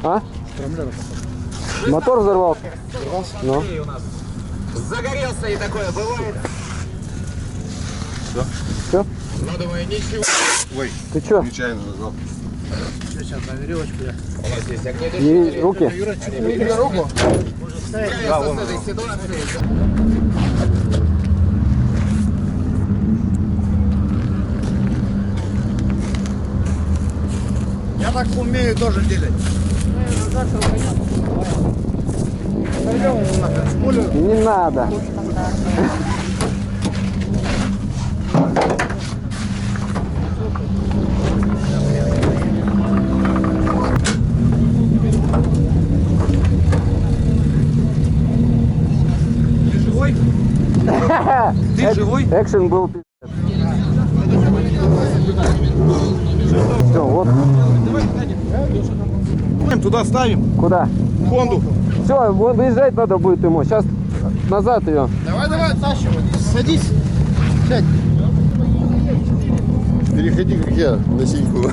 А? Мотор взорвался. Ну. Загорелся и такое бывает. Все? Ну, думаю, ничего. Ой, Ты чё? нечаянно нажал. Сейчас на веревочку я. У нас есть огнетушители. И руки? Юра, чуть на руку. Справиться с этой ситуацией. Я так умею тоже делать. Пойдем нахрен, с пулю. Не надо. Ты живой? Ты живой? Экшен был пиздец. Все, вот. Туда ставим. Куда? Хонду. Все, выезжать надо будет ему. Сейчас назад ее. Давай, тащим. Садись. Сядь. Переходи, как я, на синьку.